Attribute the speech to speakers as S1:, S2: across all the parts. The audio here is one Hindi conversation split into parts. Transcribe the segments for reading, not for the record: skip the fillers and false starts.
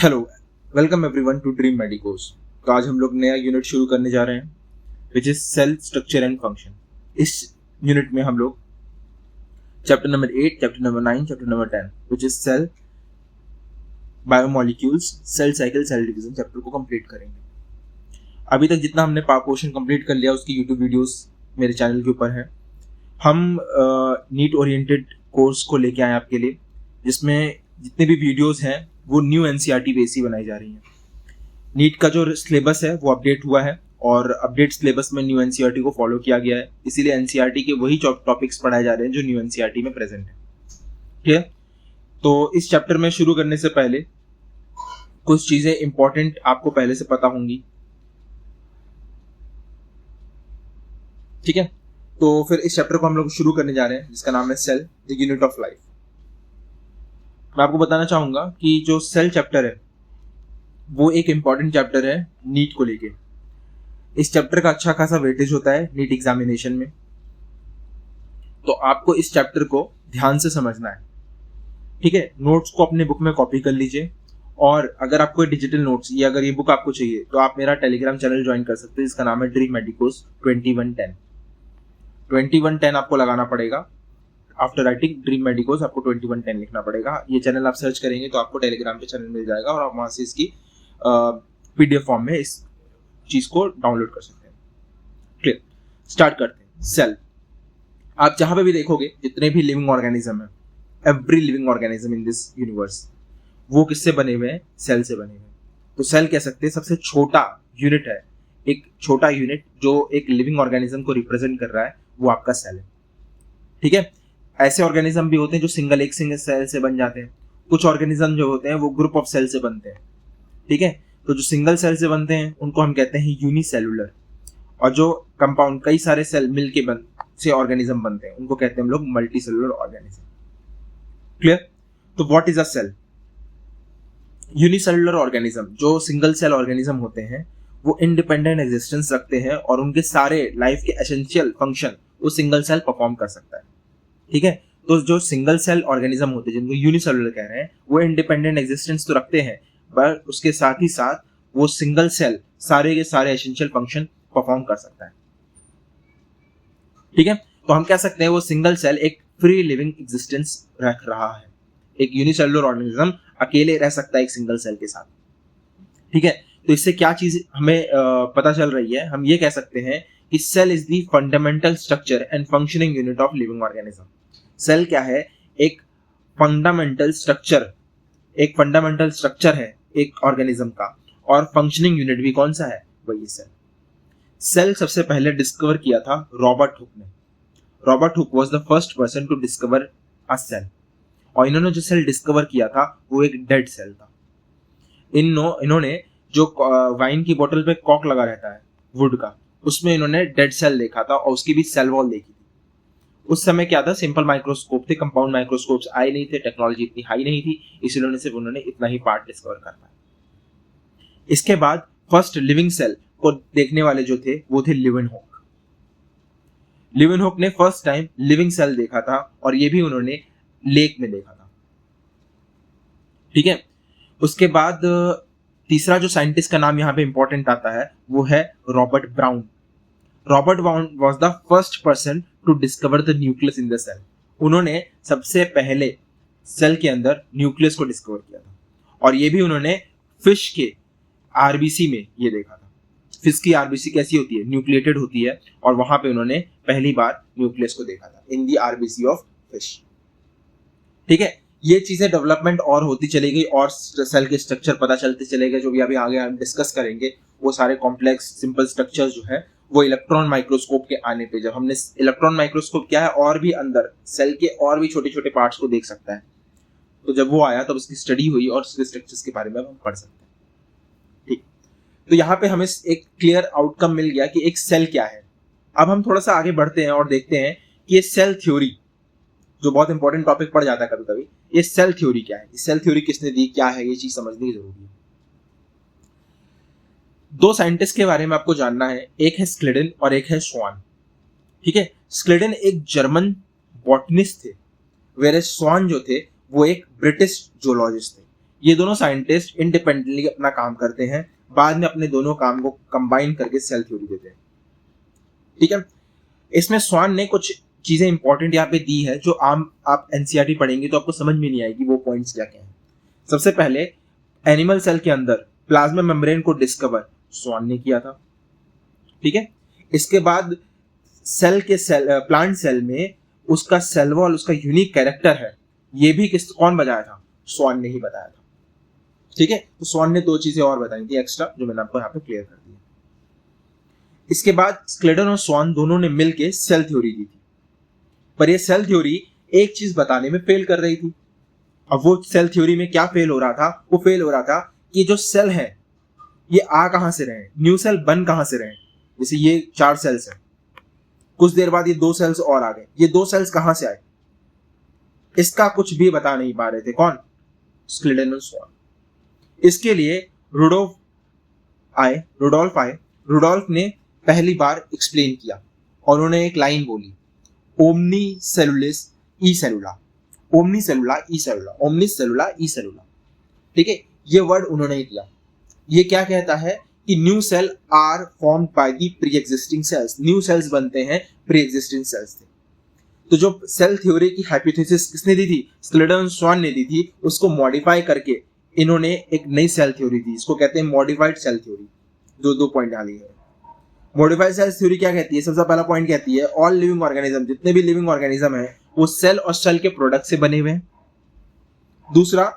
S1: Hello, welcome everyone to dream medicos. तो आज हम लोग नया यूनिट शुरू करने जा रहे हैं which is cell structure and function. इस यूनिट में हम लोग chapter number 8, chapter number 9, chapter number 10 which is cell biomolecules, cell cycle, cell division chapter को कंप्लीट करेंगे। अभी तक जितना हमने पोर्शन कंप्लीट कर लिया उसकी यूट्यूब वीडियोस मेरे चैनल के ऊपर है। हम नीट ओरिएंटेड कोर्स को लेके आए आपके लिए, जिसमें जितने भी वीडियोस हैं वो न्यू एनसीईआरटी बेस ही बनाई जा रही हैं। नीट का जो सिलेबस है वो अपडेट हुआ है और अपडेट सिलेबस में न्यू एनसीईआरटी को फॉलो किया गया है, इसीलिए एनसीईआरटी के वही टॉपिक्स पढ़ाए जा रहे हैं जो न्यू एनसीईआरटी में प्रेजेंट है। ठीक है, तो इस चैप्टर में शुरू करने से पहले कुछ चीजें इंपॉर्टेंट आपको पहले से पता होंगी। ठीक है, तो फिर इस चैप्टर को हम लोग शुरू करने जा रहे हैं जिसका नाम है cell the unit of life. मैं आपको बताना चाहूंगा कि जो सेल चैप्टर है वो एक इंपॉर्टेंट चैप्टर है नीट को लेके। इस चैप्टर का अच्छा खासा वेटेज होता है नीट एग्जामिनेशन में, तो आपको इस चैप्टर को ध्यान से समझना है। ठीक है, नोट्स को अपने बुक में कॉपी कर लीजिए, और अगर आपको डिजिटल नोट्स या अगर ये बुक आपको चाहिए तो आप मेरा टेलीग्राम चैनल ज्वाइन कर सकते हैं जिसका नाम है ड्रीम मेडिकोस 2110। 2110 आपको लगाना पड़ेगा। आफ्टर राइटिंग ड्रीम मेडिकोस आपको 2110 लिखना पड़ेगा। ये चैनल आप सर्च करेंगे तो आपको टेलीग्राम पे चैनल मिल जाएगा और आप वहां से इसकी पीडीएफ फॉर्म में इस चीज को डाउनलोड कर सकते हैं। क्लियर, स्टार्ट करते हैं। सेल, आप जहां पे भी देखोगे जितने भी लिविंग ऑर्गेनिज्म है, every living organism in this universe, वो किससे बने हुए हैं? सेल से बने हुए हैं। तो सेल कह सकते हैं सबसे छोटा यूनिट है। एक छोटा यूनिट जो एक लिविंग ऑर्गेनिज्म को रिप्रेजेंट कर रहा है वो आपका सेल है। ठीक है, ऐसे ऑर्गेनिज्म भी होते हैं जो एक सिंगल सेल से बन जाते हैं। कुछ ऑर्गेनिज्म जो होते हैं वो ग्रुप ऑफ सेल से बनते हैं। ठीक है, तो जो सिंगल सेल से बनते हैं उनको हम कहते हैं यूनिसेलुलर, और जो कंपाउंड कई सारे सेल मिलके से ऑर्गेनिज्म बनते हैं उनको कहते हैं हम लोग मल्टी सेलुलर ऑर्गेनिज्म। क्लियर, तो what is a cell? Unicellular organism, जो सिंगल सेल ऑर्गेनिज्म होते हैं, वो इंडिपेंडेंट एग्जिस्टेंस रखते हैं और उनके सारे लाइफ के एसेंशियल फंक्शन वो सिंगल सेल परफॉर्म कर सकता है। ठीक है, तो जो सिंगल सेल ऑर्गेनिज्म होते हैं जिनको यूनिसेलुलर कह रहे हैं वो इंडिपेंडेंट एग्जिस्टेंस तो रखते हैं, पर उसके साथ ही साथ वो सिंगल सेल सारे के सारे एसेंशियल फंक्शन परफॉर्म कर सकता है। ठीक है, तो हम कह सकते हैं वो सिंगल सेल एक फ्री लिविंग एग्जिस्टेंस रख रहा है। एक यूनिसेलुलर ऑर्गेनिज्म अकेले रह सकता है एक सिंगल सेल के साथ। ठीक है, तो इससे क्या चीज हमें पता चल रही है? हम ये कह सकते हैं कि cell is the fundamental structure and functioning unit of living organism. Cell क्या है? एक फंडामेंटल स्ट्रक्चर है एक ऑर्गेनिज्म का, और फंक्शनिंग यूनिट भी कौन सा है? वही सेल। सेल सबसे पहले डिस्कवर किया था रॉबर्ट हुक ने। Robert Hooke was the first person to discover a cell, और इन्होंने जो सेल डिस्कवर किया था वो एक डेड सेल था। इन्होंने जो वाइन की बोतल पे कॉक लगा रहता है वुड का, उसमें इन्होंने डेड सेल देखा था और उसकी भी सेल वॉल देखी थी। उस समय क्या था, सिंपल माइक्रोस्कोप थे, कंपाउंड माइक्रोस्कोप्स आए नहीं थे, टेक्नोलॉजी इतनी हाई नहीं थी, इसलिए सिर्फ उन्होंने इतना ही पार्ट डिस्कवर कर पाया। इसके बाद फर्स्ट लिविंग सेल को देखने वाले जो थे वो थे लिवेनहुक। लिवेनहुक ने फर्स्ट टाइम लिविंग सेल देखा था, और ये भी उन्होंने लेक में देखा था। ठीक है, उसके बाद तीसरा जो साइंटिस्ट का नाम यहाँ पे इंपॉर्टेंट आता है वो है Robert Brown. Robert Brown was the first person to discover the nucleus in the cell. उन्होंने सबसे पहले सेल के अंदर न्यूक्लियस को डिस्कवर किया था, और ये भी उन्होंने फिश के आरबीसी में ये देखा था। फिश की आरबीसी कैसी होती है? न्यूक्लिएटेड होती है, और वहां पे उन्होंने पहली बार न्यूक्लियस को देखा था इन दी आरबीसी ऑफ फिश। ठीक है, ये चीजें डेवलपमेंट और होती चली गई और सेल के स्ट्रक्चर पता चलते चले गए, जो भी अभी आगे हम डिस्कस करेंगे। वो सारे कॉम्प्लेक्स सिंपल स्ट्रक्चर्स जो है वो इलेक्ट्रॉन माइक्रोस्कोप के आने पे, जब हमने इलेक्ट्रॉन माइक्रोस्कोप क्या है, और भी अंदर सेल के और भी छोटे छोटे पार्ट्स को देख सकता है, तो जब वो आया तब उसकी स्टडी हुई और उसके स्ट्रक्चर्स के बारे में हम पढ़ सकते हैं। ठीक, तो यहाँ पे हमें एक क्लियर आउटकम मिल गया कि एक सेल क्या है। अब हम थोड़ा सा आगे बढ़ते हैं और देखते हैं कि ये सेल थ्योरी, जो बहुत इंपॉर्टेंट टॉपिक पड़ जाता है कभी कभी, ये सेल थ्योरी क्या है, सेल थ्योरी किसने दी, क्या है, ये चीज समझनी जरूरी है। दो साइंटिस्ट के बारे में आपको जानना है, एक है स्क्लेडन और एक है स्वान। ठीक है, स्क्लेडन एक जर्मन बॉटनिस्ट थे, वेरे स्वान जो थे वो एक ब्रिटिश जूलॉजिस्ट थे। ये दोनों साइंटिस्ट इंडिपेंडेंटली अपना काम करते हैं, बाद में अपने दोनों काम को कंबाइन करके सेल थ्योरी देते हैं। ठीक है, इसमें स्वान ने कुछ चीजें इंपॉर्टेंट यहाँ पे दी है जो आप एनसीईआरटी पढ़ेंगे तो आपको समझ में नहीं आएगी वो पॉइंट्स क्या क्या हैं। सबसे पहले एनिमल सेल के अंदर प्लाज्मा मेम्ब्रेन को डिस्कवर स्वान ने किया था। ठीक है, इसके बाद प्लांट सेल में उसका सेल वॉल, उसका यूनिक कैरेक्टर है, ये भी कौन बताया था? स्वान ने ही बताया था। ठीक है, तो स्वान ने दो चीजें और बताई थी एक्स्ट्रा जो मैंने आपको यहाँ पे क्लियर कर दी। इसके बाद स्क्लेडन और स्वान दोनों ने मिलके सेल थ्योरी दी थी, पर ये सेल थ्योरी एक चीज बताने में फेल कर रही थी। अब वो सेल थ्योरी में क्या फेल हो रहा था? वो फेल हो रहा था कि जो सेल है ये आ कहां से रहे, न्यू सेल बन कहां से रहे। जैसे ये 4 सेल्स हैं, कुछ देर बाद ये 2 सेल्स और आ गए, ये 2 सेल्स कहां से आए, इसका कुछ भी बता नहीं पा रहे थे। कौन? स्क्लेडन और स्वान। इसके लिए रुडोल्फ आए। रुडोल्फ ने पहली बार एक्सप्लेन किया और उन्होंने एक लाइन बोली, ओमनी सेलुलिस ई सेलुला, ओमनी सेलुला ई सेलुला, ओमनिस सेलुला ई सेलुला। ठीक है, ये वर्ड उन्होंने दिया। ये क्या कहता है कि new cells are formed by the pre existing cells, new cells बनते हैं प्री एग्जिस्टिंग सेल्स से। तो जो सेल थ्योरी की हाइपोथेसिस किसने दी थी? स्क्लेडन स्वान ने दी थी। उसको मॉडिफाई करके इन्होंने एक नई सेल थ्योरी दी, इसको कहते हैं मॉडिफाइड सेल थ्योरी। दो पॉइंट डाली है। मॉडिफाइड सेल थ्योरी क्या कहती है? सबसे पहला पॉइंट कहती है ऑल लिविंग ऑर्गेनिज्म, जितने भी लिविंग ऑर्गेनिज्म है वो सेल और सेल के प्रोडक्ट से बने हुए हैं। दूसरा,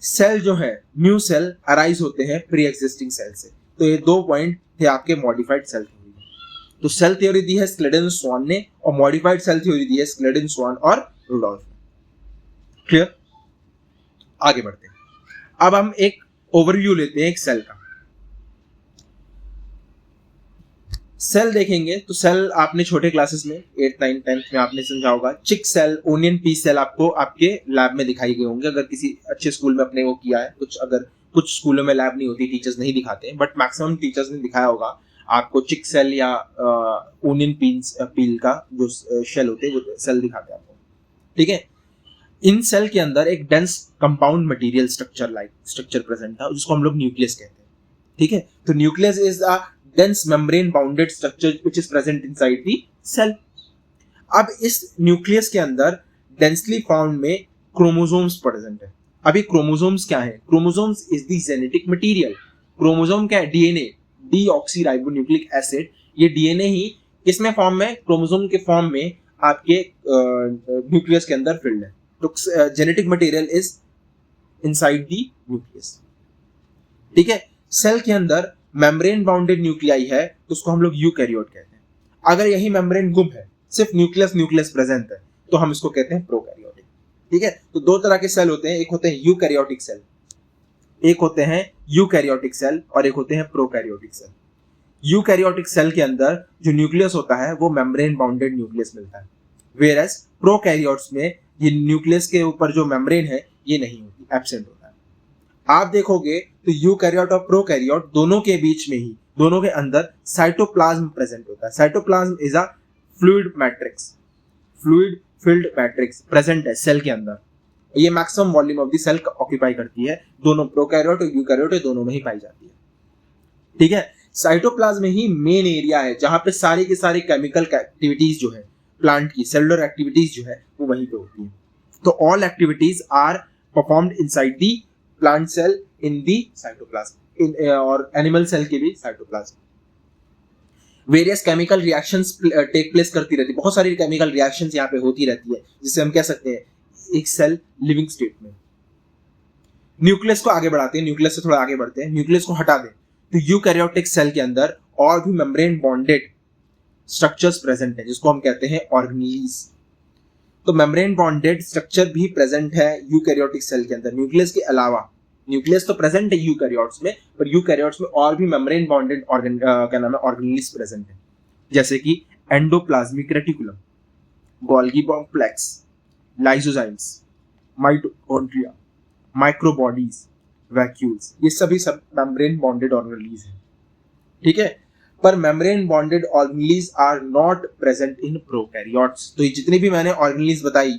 S1: सेल जो है न्यू सेल अराइज होते हैं प्री एग्जिस्टिंग सेल से। तो ये 2 पॉइंट थे आपके मॉडिफाइड सेल थ्योरी। तो सेल थ्योरी दी है स्क्लेडन स्वान ने और मॉडिफाइड सेल थ्योरी दी है स्क्लेडन स्वान और रुडोल्फ ने। क्लियर? आगे बढ़ते हैं। अब हम एक ओवरव्यू लेते हैं एक सेल का। सेल देखेंगे तो सेल आपने छोटे क्लासेस में 8th 9th 10th में आपने समझा होगा। चिक सेल, ओनियन पीस सेल आपको आपके लैब में दिखाई गए होंगे अगर किसी अच्छे स्कूल में अपने वो किया है। कुछ स्कूलों में लैब नहीं होती, टीचर्स नहीं दिखाते हैं, बट मैक्सिमम टीचर्स ने दिखाया होगा आपको। चिक सेल या ओनियन पील का जो शेल होते हैं वो सेल दिखाते हैं आपको। ठीक है, इन सेल के अंदर एक dense compound material structure present था जिसको हम लोग न्यूक्लियस कहते हैं। ठीक है, तो nucleus is a dense membrane bounded structure which is present inside the cell. अब इस न्यूक्लियस के अंदर डेंसली फाउंड में क्रोमोसोम्स प्रेजेंट है। अभी क्रोमोसोम्स क्या है? Chromosomes is the genetic material. Chromosome क्या है? DNA, deoxyribonucleic acid. ये डीएनए ही किसमें फॉर्म में? क्रोमोसोम के फॉर्म में आपके न्यूक्लियस के अंदर फिल्ड है। तो genetic material is inside the nucleus. ठीक है, सेल के अंदर मेम्ब्रेन बाउंडेड न्यूक्लियाई है तो उसको हम लोग यूकैरियोट कहते हैं। अगर यही मेम्ब्रेन गुम है, सिर्फ न्यूक्लियस प्रेजेंट है, तो हम इसको कहते हैं प्रोकैरियोटिक। ठीक है, तो 2 तरह के सेल होते हैं, एक होते हैं यूकैरियोटिक सेल, एक होते हैं यूकैरियोटिक सेल और एक होते हैं प्रोकैरियोटिक सेल। यूकैरियोटिक सेल के अंदर जो न्यूक्लियस होता है वो मेम्ब्रेन बाउंडेड न्यूक्लियस मिलता है, वेयरएज प्रोकैरियोट्स में ये न्यूक्लियस के ऊपर जो मेम्ब्रेन है ये नहीं होती, एब्सेंट होता है। आप देखोगे तो यूकैरियोट और प्रोकैरियोट दोनों के बीच में ही, दोनों के अंदर साइटोप्लाज्म प्रेजेंट होता है। Cytoplasm is a fluid matrix, fluid filled matrix present है सेल के अंदर। ये maximum volume of the cell occupy करती है। दोनों प्रोकैरियोट और यूकैरियोट दोनों में ही पाई जाती है। ठीक है, साइटोप्लाज्म में ही मेन एरिया है जहां पे सारी की सारी केमिकल एक्टिविटीज जो है प्लांट की, सेलुलर एक्टिविटीज जो है वो वहीं पे होती है। तो all activities are performed inside the plant cell in the cytoplasm, और एनिमल सेल के भी cytoplasm. Various chemical reactions take place करती रहती है, बहुत सारी केमिकल रिएक्शंस यहाँ पे होती रहती है, जिससे हम कह सकते हैं एक सेल लिविंग स्टेट में। न्यूक्लियस को आगे बढ़ाते हैं, न्यूक्लियस से थोड़ा आगे बढ़ते हैं, न्यूक्लियस को हटा दें तो यूकैरियोटिक सेल के अंदर और भी मेम्ब्रेन बॉन्डेड स्ट्रक्चर्स प्रेजेंट है जिसको हम कहते हैं ऑर्गेनेलीज। तो मेम्ब्रेन बॉन्डेड स्ट्रक्चर भी प्रेजेंट है यूकैरियोटिक सेल के अंदर, न्यूक्लियस के अलावा। न्यूक्लियस तो प्रेजेंट है यूकैरियोट्स में, पर यूकैरियोट्स में और भी मेम्ब्रेन बॉन्डेड ऑर्गेनेलीज प्रेजेंट है, जैसे कि endoplasmic reticulum, Golgi complex, lysozymes, mitochondria, microbodies, vacuoles. ये सभी सब मेम्ब्रेन बॉन्डेड ऑर्गेनेलीज हैं। ठीक है, पर membrane bounded organelles are not present in prokaryotes. तो ये जितनी भी मैंने ऑर्गेनेलीज बताई,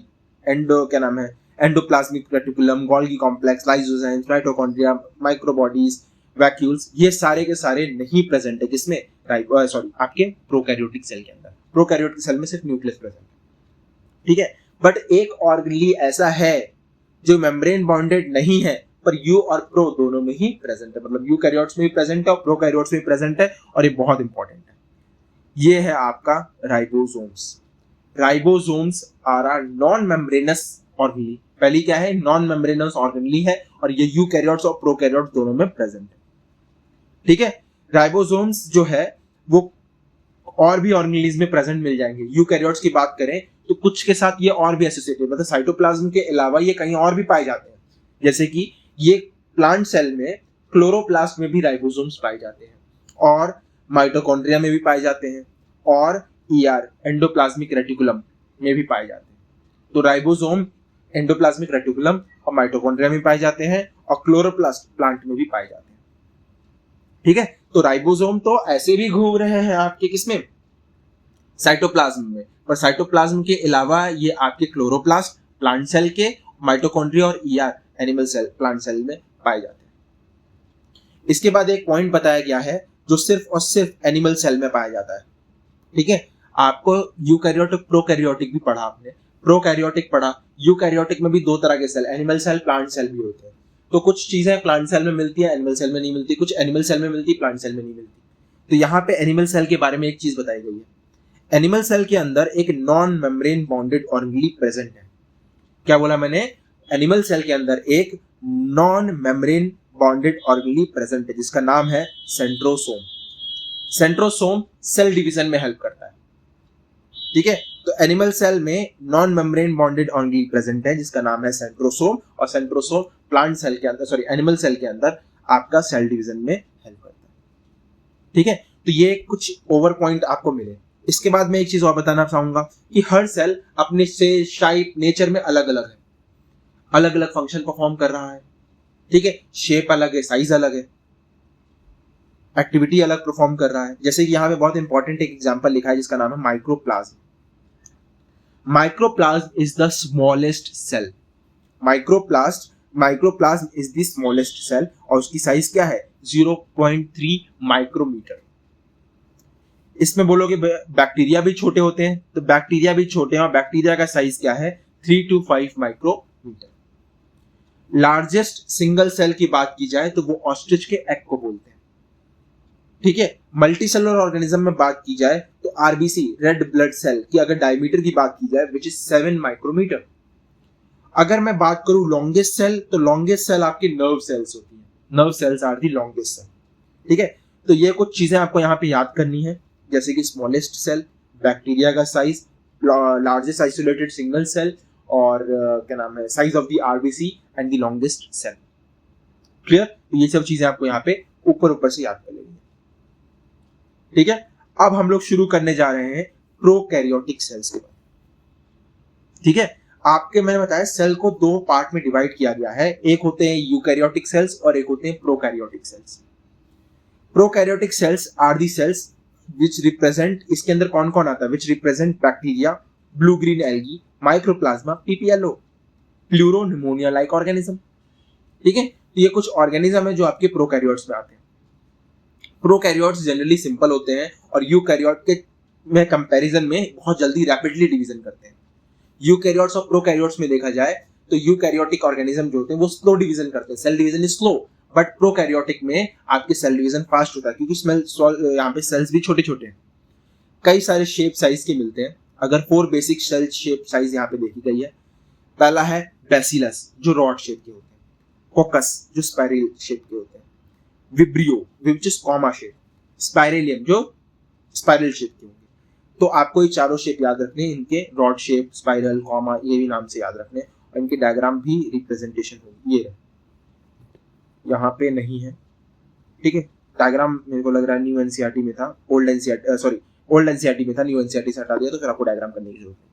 S1: endoplasmic reticulum, Golgi complex, lysozymes, mitochondria, microbodies, vacuoles, ये सारे के सारे नहीं प्रेजेंट है किसमें, आपके प्रोकैरियोटिक सेल के अंदर। प्रोकैरियोटिक सेल में सिर्फ न्यूक्लियस प्रेजेंट है, ठीक है। बट एक ऑर्गेनेली ऐसा है जो मेम्ब्रेन बॉन्डेड नहीं है पर यू और प्रो दोनों में ही प्रेजेंट है, मतलब यूकैरियोट्स में भी प्रेजेंट है और प्रोकैरियोट्स में भी प्रेजेंट है, और ये बहुत इंपॉर्टेंट है। ये है आपका ribosomes. Ribosomes are are non membranous organelle. पहली क्या है, नॉन मेम्ब्रेनस ऑर्गेनेली है, और ये यूकैरियोट्स और प्रोकैरियोट्स दोनों में प्रेजेंट है, ठीक है। राइबोसोम्स जो है वो और भी ऑर्गेनेलीज में प्रेजेंट मिल जाएंगे। यूकैरियोट्स की बात करें तो कुछ के साथ ये और भी एसोसिएटेड, मतलब साइटोप्लाज्म के अलावा ये कहीं और भी पाए जाते हैं, जैसे कि ये प्लांट सेल में क्लोरोप्लास्ट में भी राइबोसोम्स पाए जाते हैं, और माइटोकॉन्ड्रिया में भी पाए जाते हैं, और ईआर एंडोप्लाज्मिक रेटिकुलम में भी पाए जाते हैं। तो राइबोसोम एंडोप्लाज्मिक रेटिकुलम और माइटोकॉन्ड्रिया में पाए जाते हैं, और क्लोरोप्लास्ट प्लांट में भी पाए जाते हैं, ठीक है। तो राइबोसोम तो ऐसे भी घूम रहे हैं आपके किसमें, साइटोप्लाज्म में, पर साइटोप्लाज्म के अलावा ये आपके क्लोरोप्लास्ट प्लांट सेल के, माइटोकॉन्ड्रिया और ER animal cell plant cell में पाए जाते हैं। इसके बाद एक पॉइंट बताया गया है जो सिर्फ और सिर्फ एनिमल सेल में पाया जाता है, ठीक है। आपको यूकैरियोटिक प्रोकैरियोटिक भी पढ़ा आपने, प्रोकैरियोटिक पढ़ा, यूकैरियोटिक में भी दो तरह के cell, animal cell, plant cell भी होते हैं। तो कुछ चीजें प्लांट सेल में मिलती है, एनिमल सेल में नहीं मिलती, कुछ एनिमल सेल में मिलती है, प्लांट सेल में नहीं मिलती। तो यहाँ पे एनिमल सेल के बारे में एक चीज बताई गई है, एनिमल सेल के अंदर एक non membrane bonded organelle present है। क्या बोला मैंने, एनिमल सेल के अंदर एक non membrane bonded organelle present है जिसका नाम है सेंट्रोसोम। सेंट्रोसोम सेल डिवीजन में हेल्प करता है, ठीक है। तो एनिमल सेल में non membrane bonded organelle present है जिसका नाम है सेंट्रोसोम, और सेंट्रोसोम प्लांट सेल के अंदर एनिमल सेल के अंदर आपका सेल डिवीजन में हेल्प करता है, ठीक है। तो ये कुछ ओवर पॉइंट आपको मिले। इसके बाद मैं एक चीज और बताना चाहूंगा कि हर सेल अपने से शाइप नेचर में अलग अलग है, अलग अलग फंक्शन परफॉर्म कर रहा है, ठीक है। शेप अलग है, साइज अलग है, एक्टिविटी अलग परफॉर्म कर रहा है। जैसे कि यहाँ पे बहुत इंपॉर्टेंट एक एग्जांपल लिखा है जिसका नाम है microplasm. Microplasm is the smallest cell. Microplasm is the smallest cell, और उसकी साइज क्या है, 0.3 माइक्रोमीटर। इसमें बोलोगे बैक्टीरिया भी छोटे होते हैं, तो बैक्टीरिया भी छोटे हैं, और बैक्टीरिया का साइज क्या है, 3 to 5 micrometre. Largest single cell की बात की जाए तो वो ऑस्ट्रिच के एग को बोलते हैं, ठीक है। मल्टी सेलुलर ऑर्गेनिज्म में बात की जाए तो आरबीसी रेड ब्लड सेल की अगर डायमीटर की बात की जाए विच इज 7 माइक्रोमीटर। अगर मैं बात करूं लॉन्गेस्ट सेल, तो लॉन्गेस्ट सेल आपकी नर्व सेल्स होती है, nerve cells are the longest cell, ठीक है। तो ये कुछ चीजें आपको यहाँ पे याद करनी है, जैसे कि स्मॉलेस्ट सेल, बैक्टीरिया का size, largest isolated single cell, और क्या नाम है, size of the RBC and the longest cell. Clear? तो ये सब चीजें आपको यहाँ पे ऊपर से याद कर लेंगे, ठीक है। अब हम लोग शुरू करने जा रहे हैं प्रोकैरियोटिक सेल्स के बारे में, ठीक है। आपके मैंने बताया सेल को दो पार्ट में डिवाइड किया गया है, एक होते हैं यूकैरियोटिक सेल्स और एक होते हैं prokaryotic cells. Prokaryotic cells are the cells which represent, इसके अंदर कौन कौन आता है, which represent bacteria, blue green algae, mycoplasma, PPLO, pleuropneumonia like organism, ठीक है। तो ये कुछ ऑर्गेनिज्म है जो आपके प्रोकैरियोट्स में आते हैं। प्रोकैरियोट्स जनरली सिंपल होते हैं और यूकैरियोट के में कंपैरिजन में बहुत जल्दी रैपिडली डिवीजन करते हैं। यूकैरियोट्स और प्रोकैरियोट्स में देखा जाए तो यूकैरियोटिक ऑर्गेनिज्म जो होते हैं वो स्लो डिवीजन करते हैं, cell division is slow, but prokaryotic में आपके सेल डिवीजन फास्ट होता है क्योंकि यहाँ पे सेल्स भी छोटे छोटे हैं, कई सारे शेप साइज के मिलते हैं। अगर 4 बेसिक सेल शेप साइज यहाँ पे देखी गई है। पहला है बैसिलस जो रॉड शेप के होते हैं, कोकस जो स्पाइरल शेप के होते हैं, vibrio which is comma shape, spirillum जो स्पाइरल शेप के होंगे। तो आपको ये चारों शेप याद रखने, इनके रॉड शेप, स्पाइरल, कॉमा, ये भी नाम से याद रखने, और इनके डायग्राम भी रिप्रेजेंटेशन होगी। ये यहाँ पे नहीं है, ठीक है। डायग्राम मेरे को लग रहा है न्यू एनसीईआरटी में था, ओल्ड एनसीईआरटी में था, न्यू एनसीईआरटी से हटा दिया तो फिर आपको डायग्राम करने की जरूरत है।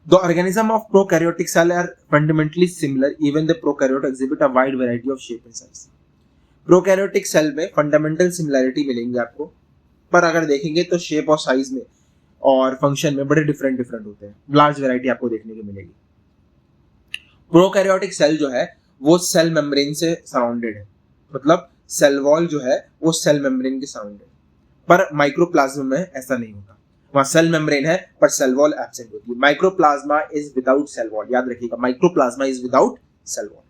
S1: The organism of prokaryotic cell are fundamentally similar, even the prokaryote exhibit a wide variety of shape and size. Prokaryotic cell में फंडामेंटल सिमिलैरिटी मिलेंगे आपको, पर अगर देखेंगे तो शेप और साइज में और फंक्शन में बड़े डिफरेंट होते हैं, लार्ज वैरायटी आपको देखने को मिलेगी। प्रोकैरियोटिक सेल जो है वो सेल मेम्ब्रेन से सराउंडेड है, मतलब सेल वॉल जो है वो सेल मेम्ब्रेन के सराउंडेड, पर माइक्रोप्लाज्मा में ऐसा नहीं होता, वहां सेल मेम्ब्रेन है पर सेल वॉल एब्सेंट होती है। Mycoplasma is without cell wall, याद रखिएगा, mycoplasma is without cell wall.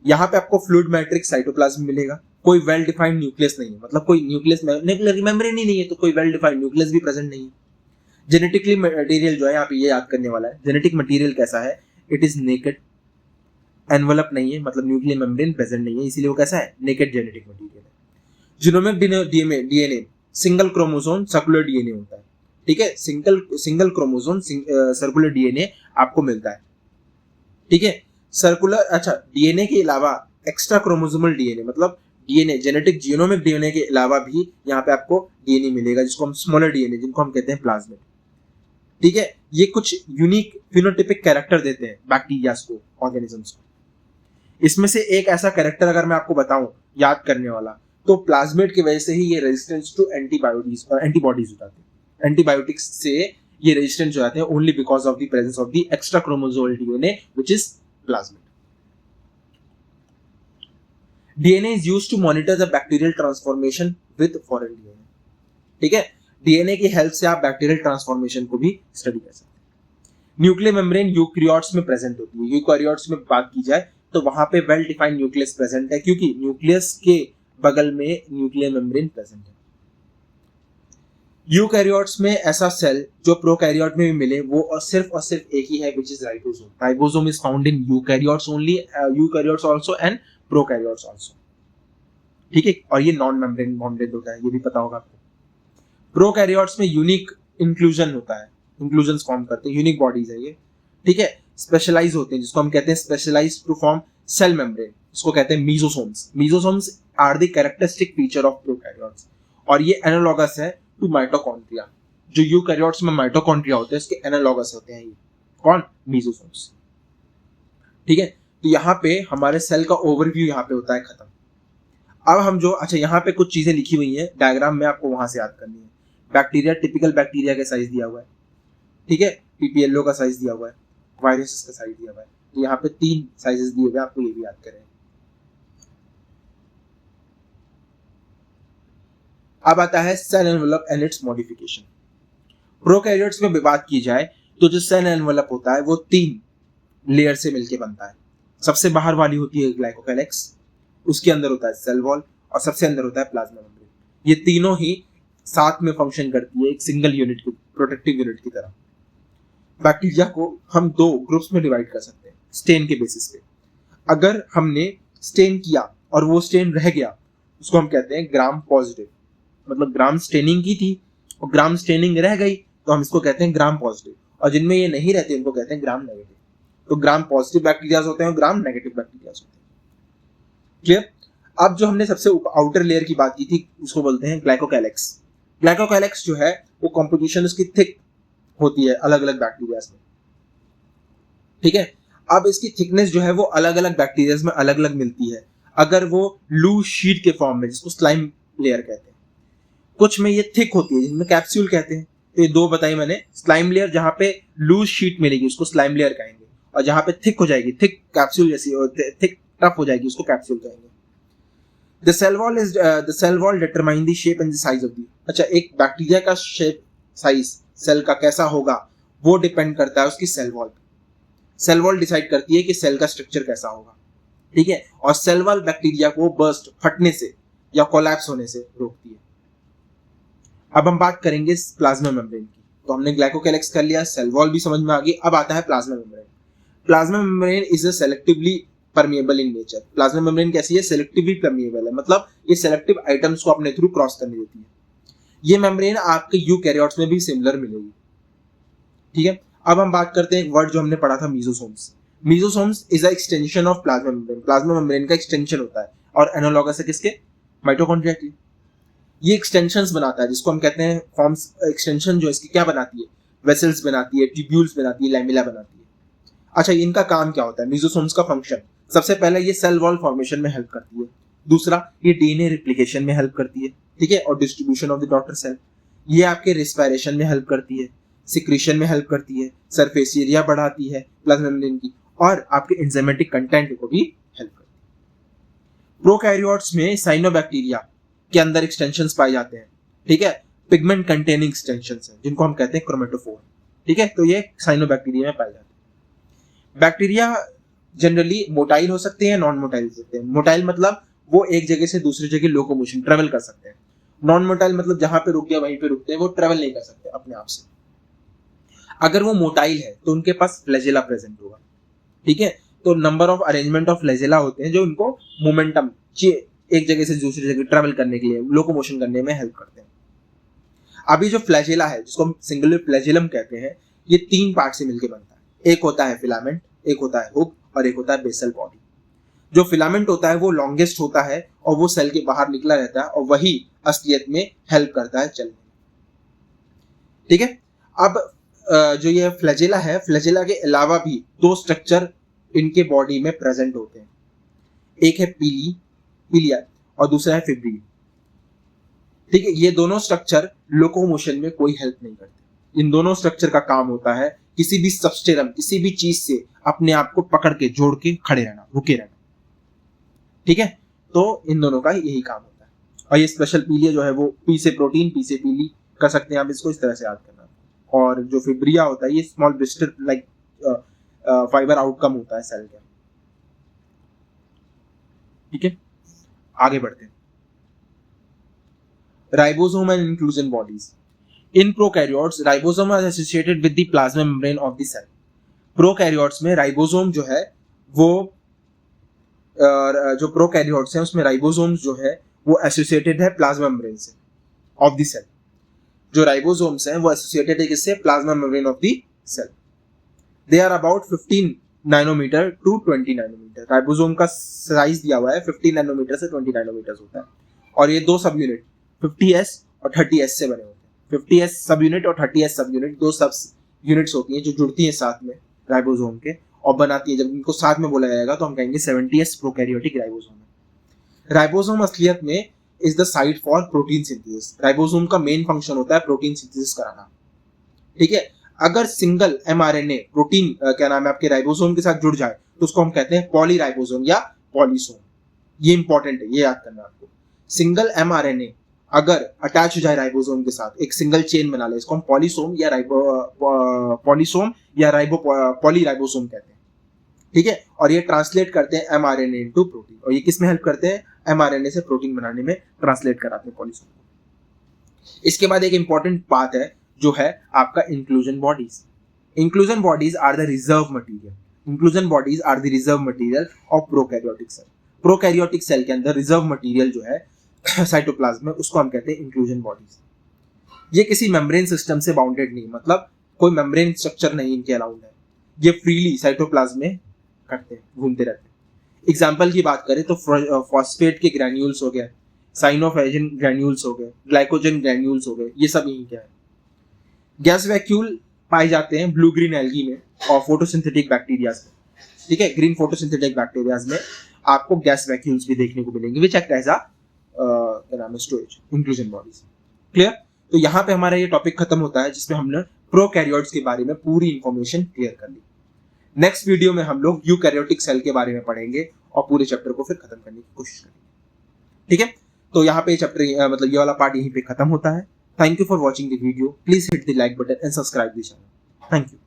S1: यहाँ पे आपको फ्लूइड मैट्रिक्स साइटोप्लाज्म मिलेगा, कोई वेल डिफाइंड न्यूक्लियस नहीं है, मतलब कोई न्यूक्लियस मेम्ब्रेन ही नहीं है तो कोई वेल डिफाइंड न्यूक्लियस भी प्रेजेंट नहीं है। जेनेटिकली मटेरियल जो है यहाँ पे ये याद करने वाला है, जेनेटिक मटेरियल कैसा है, इट इज नेकेड, एनवलप नहीं है, मतलब न्यूक्लियर मेम्ब्रेन प्रेजेंट नहीं है, इसीलिए वो कैसा है, नेकेड जेनेटिक मटेरियल है। Genomic DNA single chromosome circular DNA होता है, ठीक है, सिंगल क्रोमोसोम सर्कुलर डीएनए आपको मिलता है, ठीक है, सर्कुलर, अच्छा डीएनए के अलावा एक्स्ट्रा क्रोमोसोमल डीएनए, मतलब डीएनए जेनेटिक जीनोमिक डीएनए के अलावा भी यहाँ पे आपको डीएनए मिलेगा जिसको हम स्मॉलर डीएनए, जिनको हम कहते हैं प्लाज्मिड, ठीक है। ये कुछ यूनिक फिनोटाइपिक कैरेक्टर देते हैं बैक्टीरियाज को, ऑर्गेनिजम्स को। इसमें से एक ऐसा कैरेक्टर अगर मैं आपको बताऊं याद करने वाला, तो प्लाज्मिड की वजह से ही ये रेजिस्टेंस टू एंटीबॉडीज हो जाते हैं, एंटीबायोटिक्स से ये रेजिस्टेंट हो जाते हैं only because of the presence of the extra chromosomal DNA which is plasmid. DNA is used to monitor the bacterial transformation with foreign DNA, ठीक है, डीएनए की हेल्प से आप बैक्टीरियल ट्रांसफॉर्मेशन को भी स्टडी कर सकते हैं। न्यूक्लियर मेम्ब्रेन यूकैरियोट्स में प्रेजेंट होती है, यूकैरियोट्स में बात की जाए तो वहां पे वेल डिफाइंड न्यूक्लियस प्रेजेंट है, क्योंकि न्यूक्लियस के बगल में न्यूक्लियर मेम्ब्रेन प्रेजेंट है। यूकैरियोट्स में ऐसा सेल जो प्रोकैरियोट में भी मिले वो और सिर्फ एक ही है, which is ribosome. Ribosome is found in eukaryotes only, eukaryotes also and prokaryotes also, ठीक है, और ये नॉन मेम्ब्रेन बॉन्डेड होता है, ये भी पता होगा आपको। प्रोकैरियोट्स में यूनिक इंक्लूजन होता है, इंक्लूजन्स फॉर्म करते हैं, यूनिक बॉडीज है ये, ठीक है, स्पेशलाइज होते हैं, जिसको हम कहते हैं specialised to form cell membrane, इसको कहते हैं mesosomes. Mesosomes are the characteristic feature of prokaryotes, और ये एनालॉगस है टू माइटोकॉन्ड्रिया। जो यूकैरियोट्स में माइटोकॉन्ड्रिया होते हैं इसके एनालॉगस होते हैं ये, कौन, मीजोसोम्स, ठीक है। तो यहाँ पे हमारे सेल का ओवरव्यू यहाँ पे होता है खत्म। अब हम जो, अच्छा यहाँ पे कुछ चीजें लिखी हुई हैं डायग्राम में, आपको वहां से याद करनी है। बैक्टीरिया, टिपिकल बैक्टीरिया का साइज दिया हुआ है, ठीक है, पीपीएलओ का साइज दिया हुआ है, वायरसेस का साइज दिया हुआ है, तो यहाँ पे 3 साइजेस दिए हुए, आपको ये भी याद करें। अब आता है cell envelope and its modification. Prokaryotes में बात की जाए तो जो सेल एनवेलप होता है वो 3 लेयर से मिलके बनता है। सबसे बाहर वाली होती है ग्लाइकोकैलेक्स, उसके अंदर होता है सेल वॉल, और सबसे अंदर होता है प्लाज्मा मेम्ब्रेन। ये तीनों ही साथ में फंक्शन करती है एक सिंगल यूनिट की, प्रोटेक्टिव यूनिट की तरह। बैक्टीरिया को हम 2 ग्रुप्स में डिवाइड कर सकते हैं स्टेन के बेसिस पे। अगर हमने स्टेन किया और वो स्टेन रह गया, उसको हम कहते हैं ग्राम पॉजिटिव, मतलब ग्राम स्टेनिंग की थी और ग्राम स्टेनिंग रह गई तो हम इसको कहते हैं ग्राम पॉजिटिव, और जिनमें ये नहीं रहते उनको कहते हैं ग्राम नेगेटिव। तो ग्राम पॉजिटिव बैक्टीरिया होते हैं और ग्राम नेगेटिव बैक्टीरिया होते हैं, क्लियर। अब जो हमने सबसे आउटर लेयर की बात की थी उसको बोलते हैं ग्लाइकोकैलेक्स। ग्लाइकोकैलेक्स जो है वो कॉम्पोजिशन उसकी थिक होती है अलग अलग बैक्टीरियाज में, ठीक है। अब इसकी थिकनेस जो है वो अलग अलग बैक्टीरियाज में अलग अलग मिलती है। अगर वो लूज शीट के फॉर्म में, जिसको स्लाइम लेयर कहते हैं, कुछ में ये थिक होती है जिनमें कैप्सूल कहते हैं। तो ये 2 बताई मैंने, स्लाइम लेयर जहां पे लूज शीट मिलेगी उसको स्लाइम लेयर कहेंगे, और जहां पे थिक हो जाएगी, थिक कैप्सूल जैसी, थिक टफ हो जाएगी उसको कैप्सूल कहेंगे। The cell wall determine the shape and the size of the, अच्छा, एक बैक्टीरिया का शेप, साइज सेल का कैसा होगा वो डिपेंड करता है उसकी सेल वॉल पे। सेल वॉल डिसाइड करती है कि सेल का स्ट्रक्चर कैसा होगा, ठीक है, और सेल वॉल बैक्टीरिया को बर्स्ट, फटने से या कोलैप्स होने से रोकती है। अब हम बात करेंगे प्लाज्मा मेम्ब्रेन की। तो हमने ग्लाइकोकैलेक्स कर लिया, सेल वॉल भी समझ में आ गई, अब आता है plasma membrane. Plasma membrane is a selectively permeable in nature. Plasma membrane कैसी है, सेलेक्टिवली परमिएबल है, मतलब ये सेलेक्टिव आइटम्स को अपने थ्रू क्रॉस करने देती है। ये मेम्ब्रेन आपके यूकैरियोट्स में भी सिमिलर मिलेगी, ठीक है। अब हम बात करते हैं एक वर्ड जो हमने पढ़ा था, mesosomes. Mesosomes is a extension of plasma membrane. Plasma membrane का एक्सटेंशन होता है और एनालॉगस है किसके, माइटोकॉन्ड्रिया की। ये एक्सटेंशंस बनाता है जिसको हम कहते हैं फॉर्म्स। एक्सटेंशन जो इसकी क्या बनाती है, वेसल्स बनाती है, ट्यूब्यूल्स बनाती है, लैमेला बनाती है। अच्छा, इनका काम क्या होता है, मीजोसोम्स का फंक्शन? सबसे पहले ये सेल वॉल फॉर्मेशन में हेल्प करती है। दूसरा, ये डीएनए रिप्लिकेशन में हेल्प करती है, ठीक है, और distribution of the daughter cell. ये आपके रेस्पिरेशन में हेल्प करती है, सिक्रीशन में हेल्प करती है, सरफेस एरिया बढ़ाती है प्लाज्मा मेम्ब्रेन की, और आपके एंजाइमेटिक कंटेंट को भी हेल्प करती है। प्रोकैरियोट्स में साइनोबैक्टीरिया के अंदर एक्सटेंशंस पाए जाते हैं, ठीक है, पिगमेंट कंटेनिंग एक्सटेंशंस हैं जिनको हम कहते हैं क्रोमेटोफोर, ठीक है, तो ये साइनोबैक्टीरिया में पाए जाते हैं। बैक्टीरिया जनरली मोटाइल हो सकते हैं, नॉन मोटाइल हो सकते हैं। मोटाइल मतलब वो एक जगह से दूसरी जगह लोकोमोशन ट्रेवल कर सकते हैं। नॉन मोटाइल मतलब जहां पे रुक गया वहीं पे रुकते हैं, वो ट्रेवल नहीं कर सकते अपने आप से। अगर वो मोटाइल है तो उनके पास फ्लैजेला प्रेजेंट होगा, ठीक है, तो number of arrangement of flagella होते हैं जो उनको मोमेंटम एक जगह से दूसरी जगह ट्रेवल करने के लिए, लोकोमोशन करने में हेल्प करते हैं। अभी जो फ्लैजेला है जिसको हम सिंगुलर फ्लैजेलम कहते हैं, ये 3 पार्ट से मिलकर बनता है। एक होता है फिलामेंट, एक होता है हुक और एक होता है बेसल बॉडी। जो फिलामेंट होता है वो लॉन्गेस्ट होता है और वो सेल के बाहर निकला रहता है और वही असलियत में हेल्प करता है चलने में, ठीक है। अब जो ये फ्लैजेला है, फ्लैजेला के अलावा भी 2 स्ट्रक्चर इनके बॉडी में प्रेजेंट होते हैं। एक है पिलिया और दूसरा है फिब्रिल, ठीक है। ये दोनों स्ट्रक्चर लोकोमोशन में कोई हेल्प नहीं करते। इन दोनों स्ट्रक्चर का काम होता है किसी भी सबस्टेरम, किसी भी चीज से अपने आप को पकड़ के जोड़ के खड़े रहना, रुके रहना, ठीक है। तो इन दोनों का यही काम होता है। और ये स्पेशल पीलिया जो है वो पी से प्रोटीन, पी से पीली कर सकते हैं आप इसको, इस तरह से याद करना। और जो फिब्रिया होता है ये small blister like fibre outcome होता है सेल का, ठीक है। आगे बढ़ते हैं। Ribosome and inclusion bodies in prokaryotes. Ribosome is associated with the plasma membrane of the cell. Prokaryotes में राइबोसोम जो है वो जो प्रोकैरियोट्स हैं उसमें राइबोसोम्स जो है वो एसोसिएटेड है प्लाज्मा मेम्ब्रेन से ऑफ द सेल। जो राइबोसोम्स हैं वो एसोसिएटेड है किससे? Plasma membrane of the cell. They are about 15 nanometre to 20 nanometre. Ribosome का साइज दिया हुआ है 15 नैनोमीटर से 20 नैनोमीटर होता है। और ये 2 सब यूनिट 50s और 30s से बने होते हैं। 50s सब यूनिट और 30s सब यूनिट 2 सब यूनिट्स होती हैं जो जुड़ती हैं साथ में राइबोसोम के और बनाती है। जब इनको साथ में बोला जाएगा तो हम कहेंगे 70s प्रोकैरियोटिक राइबोसोम है। राइबोसोम असलियत में is the site for protein synthesis. Ribosome का मेन फंक्शन होता है प्रोटीन सिंथेसिस कराना, ठीक है। अगर सिंगल mRNA प्रोटीन क्या नाम है आपके राइबोसोम के साथ जुड़ जाए तो उसको हम कहते हैं पॉलीराइबोसोम या पॉलीसोम। ये इंपॉर्टेंट है, ये याद करना आपको। सिंगल mRNA अगर अटैच हो जाए राइबोसोम के साथ, एक सिंगल चेन बना ले, इसको हम पॉलीसोम या पॉलीराइबोसोम कहते हैं, ठीक है। और ये ट्रांसलेट करते हैं mRNA इनटू प्रोटीन। और ये किस में हेल्प करते हैं? mRNA से प्रोटीन बनाने में ट्रांसलेट कराते हैं पॉलीसोम को। इसके बाद एक इंपॉर्टेंट बात है जो है आपका inclusion bodies. Inclusion bodies are the reserve material. Inclusion bodies are the reserve material of prokaryotic cell. Prokaryotic cell के अंदर रिजर्व मटेरियल जो है साइटोप्लाज्म में, उसको हम कहते हैं इंक्लूजन बॉडीज। ये किसी मेम्ब्रेन सिस्टम से बाउंडेड नहीं, मतलब कोई मेम्ब्रेन स्ट्रक्चर नहीं इनके अलाउड है। ये फ्रीली साइटोप्लाज्म में करते हैं, घूमते रहते हैं। एग्जाम्पल की बात करें तो फॉस्फेट के ग्रैन्यूल्स हो गए, साइनोफेजिन ग्रैन्यूल्स हो गए, ग्लाइकोजन ग्रैन्यूल्स हो गए, ये सब यही क्या है। गैस वैक्यूल पाए जाते हैं ब्लू ग्रीन एल्गी में और फोटोसिंथेटिक बैक्टीरियाज में, ठीक है। ग्रीन फोटोसिंथेटिक बैक्टीरियाज में आपको गैस वैक्यूल्स भी देखने को मिलेंगे which act as storage inclusion bodies. Clear? तो यहाँ पे हमारा ये टॉपिक खत्म होता है जिसमें हमने प्रोकैरियोट्स के बारे में पूरी इंफॉर्मेशन क्लियर कर ली। नेक्स्ट वीडियो में हम लोग यूकैरियोटिक सेल के बारे में पढ़ेंगे और पूरे चैप्टर को फिर खत्म करने की कोशिश करेंगे, ठीक है। तो यहाँ पे चैप्टर मतलब ये वाला पार्ट यहीं पे खत्म होता है। Thank you for watching the video. Please hit the like button and subscribe the channel. Thank you.